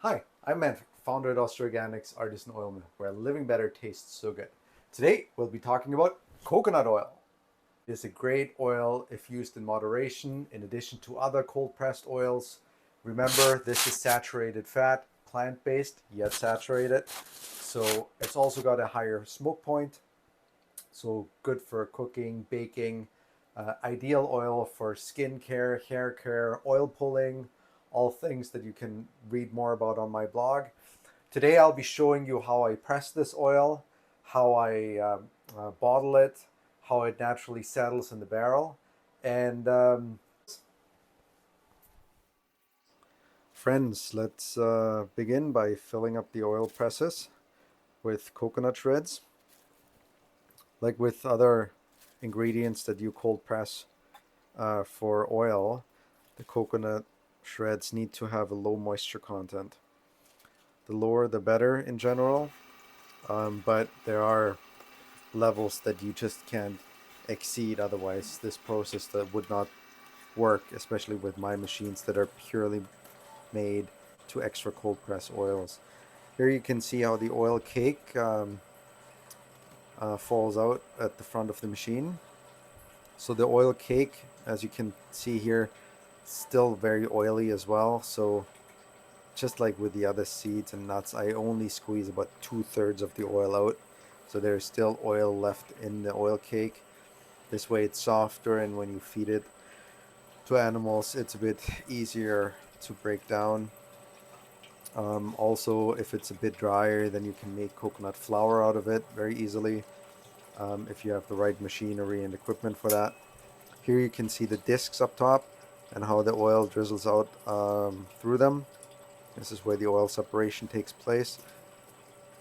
Hi, I'm Manfred, founder at Austria Organics Artisan Oil Mill, where living better tastes so good. Today, we'll be talking about coconut oil. It is a great oil if used in moderation, in addition to other cold pressed oils. Remember, this is saturated fat, plant based, yet saturated. So it's also got a higher smoke point, so good for cooking, baking. Ideal oil for skin care, hair care, oil pulling, all things that you can read more about on my blog. Today I'll be showing you how I press this oil, how I bottle it, how it naturally settles in the barrel, and friends, let's begin by filling up the oil presses with coconut shreds. Like with other ingredients that you cold press for oil, the coconut shreds need to have a low moisture content. The lower the better in general, but there are levels that you just can't exceed, otherwise this process that would not work, especially with my machines that are purely made to extra cold press oils. Here you can see how the oil cake falls out at the front of the machine. So the oil cake, as you can see here, still very oily as well. So just like with the other seeds and nuts, I only squeeze about 2/3 of the oil out. So there's still oil left in the oil cake. This way it's softer, and when you feed it to animals, it's a bit easier to break down. Also, if it's a bit drier, then you can make coconut flour out of it very easily if you have the right machinery and equipment for that. Here you can see the discs up top and how the oil drizzles out through them. This is where the oil separation takes place.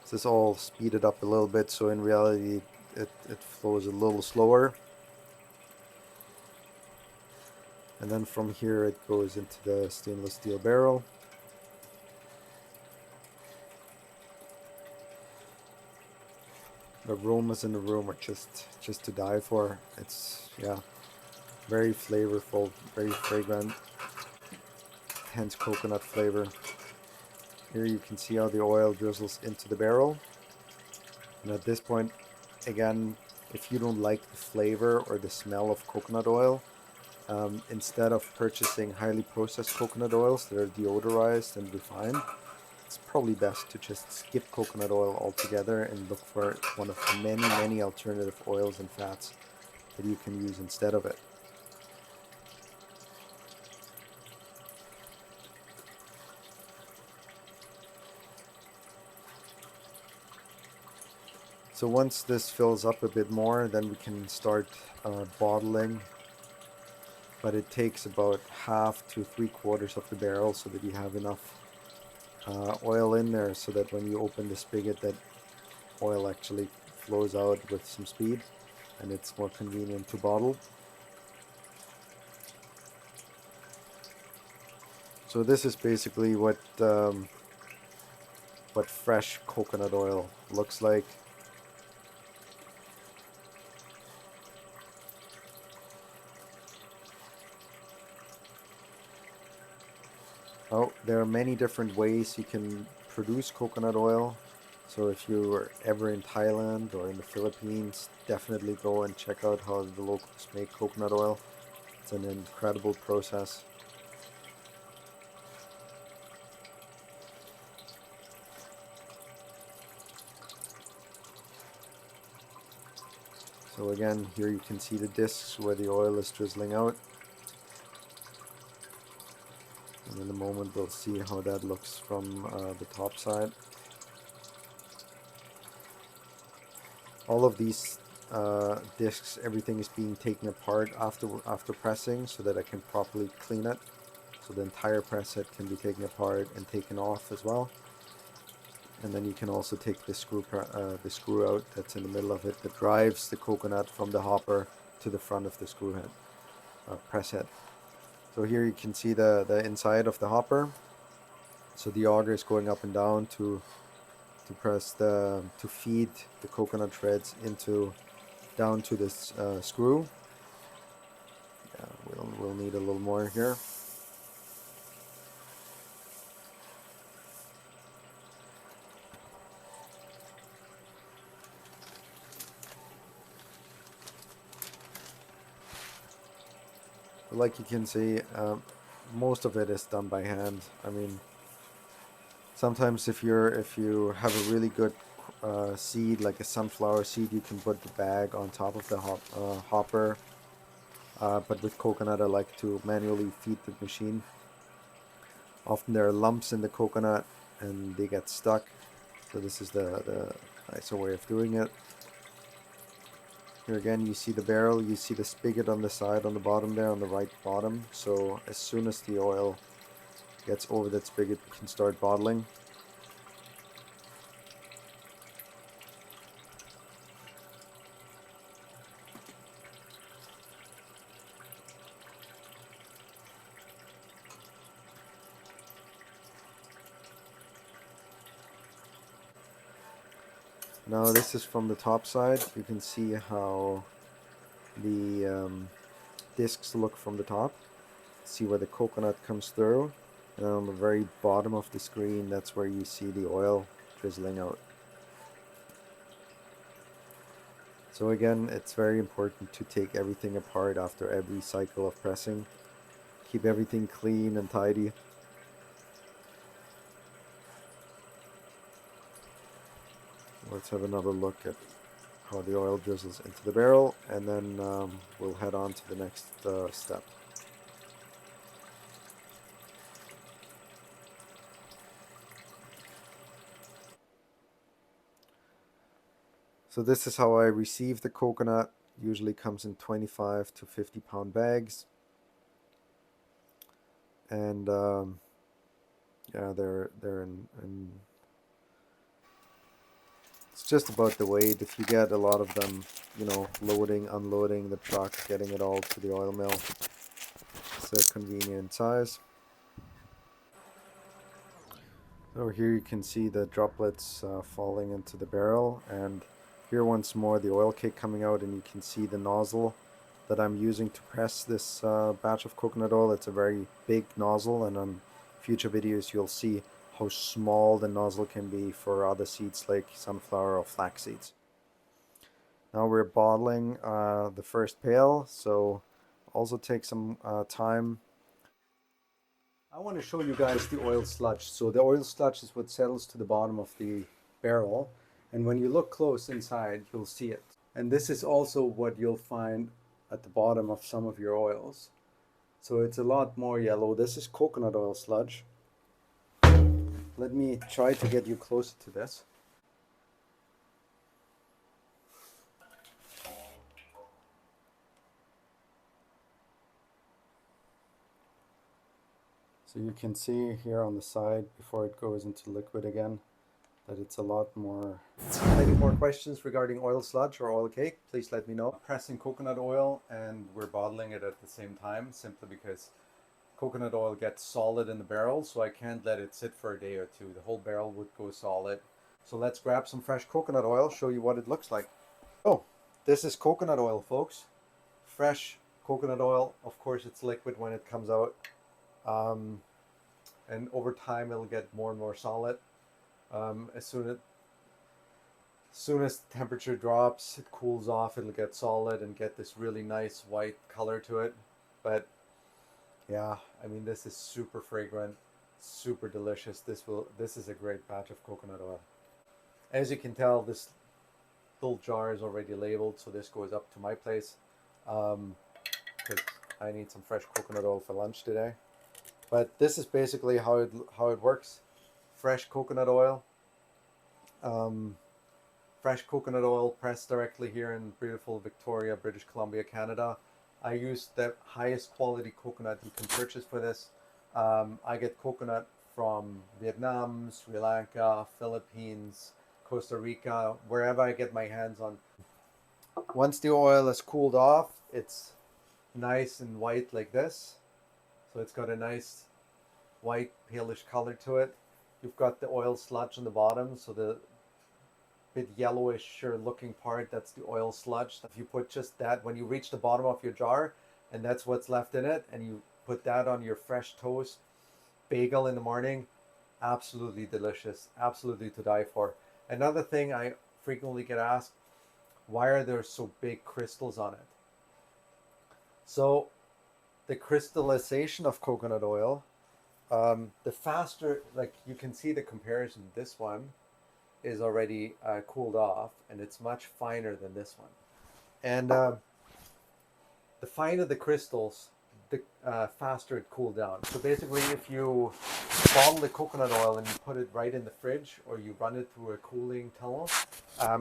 This is all speeded up a little bit, so in reality it flows a little slower. And then from here it goes into the stainless steel barrel. The aromas in the room are just to die for. It's, yeah, very flavorful, very fragrant, hence coconut flavor. Here you can see how the oil drizzles into the barrel. And at this point, again, if you don't like the flavor or the smell of coconut oil, instead of purchasing highly processed coconut oils that are deodorized and refined, it's probably best to just skip coconut oil altogether and look for one of the many alternative oils and fats that you can use instead of it. So once this fills up a bit more, then we can start bottling, but it takes about half to 3/4 of the barrel so that you have enough oil in there so that when you open the spigot, that oil actually flows out with some speed and it's more convenient to bottle. So this is basically what fresh coconut oil looks like. Oh, there are many different ways you can produce coconut oil. So if you are ever in Thailand or in the Philippines, definitely go and check out how the locals make coconut oil. It's an incredible process. So again, here you can see the discs where the oil is drizzling out. And in a moment we'll see how that looks from the top side. All of these discs, everything is being taken apart after pressing so that I can properly clean it. So the entire press head can be taken apart and taken off as well. And then you can also take the screw out that's in the middle of it that drives the coconut from the hopper to the front of the screw head, press head. So here you can see the inside of the hopper. So the auger is going up and down to feed the coconut shreds into down to this screw. Yeah, we'll need a little more here. Like you can see, most of it is done by hand. I mean, sometimes if you have a really good seed, like a sunflower seed, you can put the bag on top of the hopper. But with coconut, I like to manually feed the machine. Often there are lumps in the coconut and they get stuck. So this is the nicer way of doing it. Here again, you see the barrel, you see the spigot on the side, on the bottom there, on the right bottom. So as soon as the oil gets over that spigot, we can start bottling. Now this is from the top side. You can see how the discs look from the top. See where the coconut comes through. And on the very bottom of the screen, that's where you see the oil drizzling out. So again, it's very important to take everything apart after every cycle of pressing. Keep everything clean and tidy. Let's have another look at how the oil drizzles into the barrel, and then we'll head on to the next step. So this is how I receive the coconut. Usually comes in 25 to 50 pound bags. And yeah, they're in it's just about the weight. If you get a lot of them, you know, loading, unloading the truck, getting it all to the oil mill, it's a convenient size. So here you can see the droplets falling into the barrel, and here once more the oil cake coming out, and you can see the nozzle that I'm using to press this batch of coconut oil. It's a very big nozzle, and on future videos you'll see how small the nozzle can be for other seeds like sunflower or flax seeds. Now we're bottling the first pail, so also take some time. I want to show you guys the oil sludge. So the oil sludge is what settles to the bottom of the barrel, and when you look close inside you'll see it. And this is also what you'll find at the bottom of some of your oils. So it's a lot more yellow. This is coconut oil sludge. Let me try to get you closer to this. So you can see here on the side, before it goes into liquid again, that it's a lot more. Any more questions regarding oil sludge or oil cake, please let me know. Pressing coconut oil, and we're bottling it at the same time, simply because coconut oil gets solid in the barrel, so I can't let it sit for a day or two. The whole barrel would go solid. So let's grab some fresh coconut oil, show you what it looks like. Oh, this is coconut oil, folks. Fresh coconut oil. Of course, it's liquid when it comes out. And over time it'll get more and more solid. As soon as the temperature drops, it cools off, it'll get solid and get this really nice white color to it. But yeah, I mean, this is super fragrant, super delicious. This is a great batch of coconut oil. As you can tell, this little jar is already labeled, so this goes up to my place because I need some fresh coconut oil for lunch today. But this is basically how it works. Fresh coconut oil. Fresh coconut oil pressed directly here in beautiful Victoria, British Columbia, Canada. I use the highest quality coconut you can purchase for this. I get coconut from Vietnam, Sri Lanka, Philippines, Costa Rica, wherever I get my hands on. Once the oil is cooled off, it's nice and white like this. So it's got a nice white palish color to it. You've got the oil sludge on the bottom, so the bit yellowish looking part, that's the oil sludge. If you put just that, when you reach the bottom of your jar and that's what's left in it, and you put that on your fresh toast bagel in the morning, absolutely delicious, absolutely to die for. Another thing I frequently get asked, why are there so big crystals on it? So the crystallization of coconut oil, the faster, like you can see the comparison. This one is already cooled off, and it's much finer than this one. And the finer the crystals, the faster it cooled down. So basically, if you bottle the coconut oil and you put it right in the fridge, or you run it through a cooling tunnel,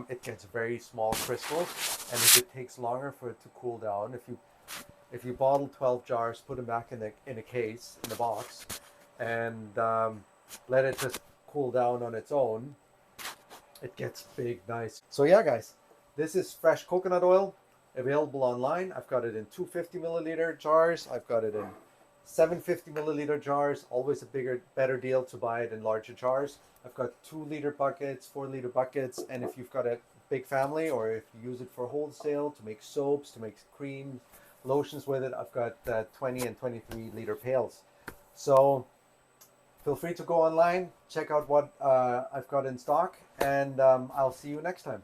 it gets very small crystals. And if it takes longer for it to cool down, if you bottle 12 jars, put them back in a case, in a box, and let it just cool down on its own, it gets big, nice. So yeah, guys, this is fresh coconut oil, available online. I've got it in 250 milliliter jars. I've got it in 750 milliliter jars. Always a better deal to buy it in larger jars. I've got 2-liter buckets, 4-liter buckets, and if you've got a big family, or if you use it for wholesale to make soaps, to make creams, lotions with it, I've got 20 and 23-liter pails. So feel free to go online, check out what I've got in stock, and I'll see you next time.